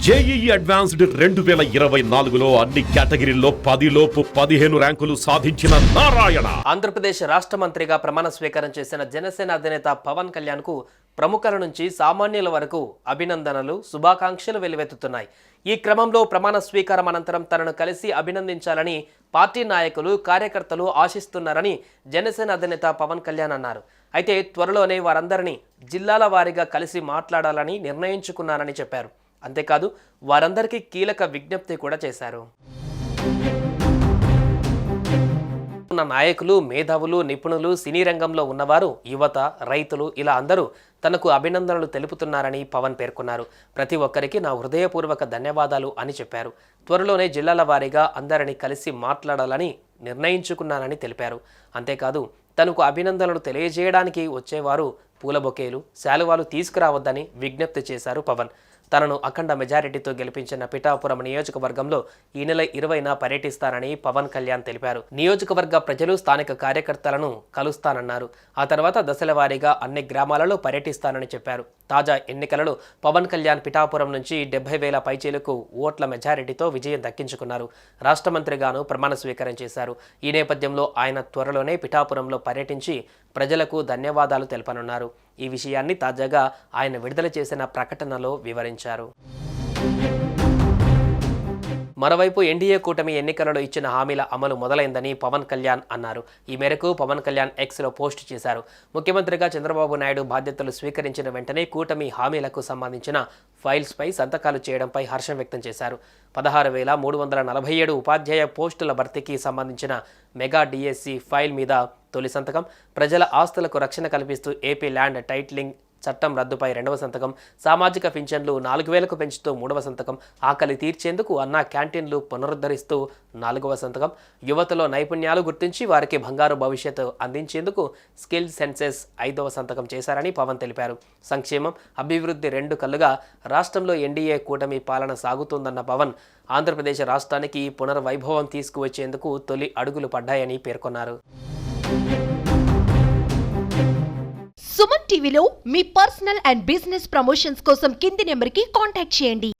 JEE advanced 2024లో అన్ని కేటగిరీల్లో 10లోపు 15 ర్యాంకులు సాధించిన నారాయణ ఆంధ్రప్రదేశ్ రాష్ట్ర మంత్రిగా ప్రమాణ స్వీకారం చేసిన జనసేన అధినేత పవన్ కళ్యాణ్ కు ప్రముఖుల నుంచి సామాన్యుల వరకు అభినందనలు శుభాకాంక్షలు వెల్లువెత్తుతున్నాయి. ఈ క్రమంలో ప్రమాణ స్వీకారం అనంతరం తనను కలిసి అభినందించాలని పార్టీ నాయకులు కార్యకర్తలు ఆశిస్తున్నారని జనసేన అధినేత పవన్ కళ్యాణ్ అన్నారు. అయితే త్వరలోనే వారందరినీ జిల్లాల వారీగా కలిసి మాట్లాడాలని నిర్ణయించుకున్నారని చెప్పారు. అంతేకాదు వారందరికీ కీలక విజ్ఞప్తి కూడా చేశారు. నాయకులు, మేధావులు, నిపుణులు, సినీ రంగంలో ఉన్నవారు, యువత, రైతులు ఇలా అందరూ తనకు అభినందనలు తెలుపుతున్నారని పవన్ పేర్కొన్నారు. ప్రతి ఒక్కరికి నా హృదయపూర్వక ధన్యవాదాలు అని చెప్పారు. త్వరలోనే జిల్లాల వారీగా అందరినీ కలిసి మాట్లాడాలని నిర్ణయించుకున్నానని తెలిపారు. అంతేకాదు తనకు అభినందనలు తెలియజేయడానికి వచ్చేవారు పూల బొకేలు, శాలువాలు తీసుకురావద్దని విజ్ఞప్తి చేశారు పవన్. తనను అఖండ మెజారిటీతో గెలిపించిన పిఠాపురం నియోజకవర్గంలో ఈ నెల 20న పర్యటిస్తానని పవన్ కళ్యాణ్ తెలిపారు. నియోజకవర్గ ప్రజలు, స్థానిక కార్యకర్తలను కలుస్తానన్నారు. ఆ తర్వాత దశల వారీగా అన్ని గ్రామాలలో పర్యటిస్తానని చెప్పారు. తాజా ఎన్నికలలో పవన్ కళ్యాణ్ పిఠాపురం నుంచి 70,000 పైచీలకు ఓట్ల మెజారిటీతో విజయం దక్కించుకున్నారు. రాష్ట్ర మంత్రిగాను ప్రమాణ స్వీకారం చేశారు. ఈ నేపథ్యంలో ఆయన త్వరలోనే పిఠాపురంలో పర్యటించి ప్రజలకు ధన్యవాదాలు తెలపనున్నారు. ఈ విషయాన్ని తాజాగా ఆయన విడుదల చేసిన ప్రకటనలో వివరించారు. మరోవైపు ఎన్డీఏ కూటమి ఎన్నికలలో ఇచ్చిన హామీల అమలు మొదలైందని పవన్ కళ్యాణ్ అన్నారు. ఈ మేరకు పవన్ కళ్యాణ్ ఎక్స్లో పోస్ట్ చేశారు. ముఖ్యమంత్రిగా చంద్రబాబు నాయుడు బాధ్యతలు స్వీకరించిన వెంటనే కూటమి హామీలకు సంబంధించిన ఫైల్స్పై సంతకాలు చేయడంపై హర్షం వ్యక్తం చేశారు. 16,347 ఉపాధ్యాయ పోస్టుల భర్తీకి సంబంధించిన మెగా డిఎస్సి ఫైల్ మీద తొలి సంతకం, ప్రజల ఆస్తులకు రక్షణ కల్పిస్తూ ఏపీ ల్యాండ్ టైటిలింగ్ చట్టం రద్దుపై 2వ సంతకం, సామాజిక పింఛన్లు 4,000కు పెంచుతూ 3వ సంతకం, ఆకలి తీర్చేందుకు అన్నా క్యాంటీన్లు పునరుద్ధరిస్తూ 4వ సంతకం, యువతలో నైపుణ్యాలు గుర్తించి వారికి బంగారు భవిష్యత్తు అందించేందుకు స్కిల్ సెన్సెస్ 5వ సంతకం చేశారని పవన్ తెలిపారు. సంక్షేమం, అభివృద్ధి 2 కళ్ళుగా రాష్ట్రంలో ఎన్డీఏ కూటమి పాలన సాగుతుందన్న పవన్ ఆంధ్రప్రదేశ్ రాష్ట్రానికి పునర్వైభవం తీసుకువచ్చేందుకు తొలి అడుగులు పడ్డాయని పేర్కొన్నారు. సుమన్ టీవీలో మీ పర్సనల్ అండ్ బిజినెస్ ప్రమోషన్స్ కోసం కింది నెంబర్కి కాంటాక్ట్ చేయండి.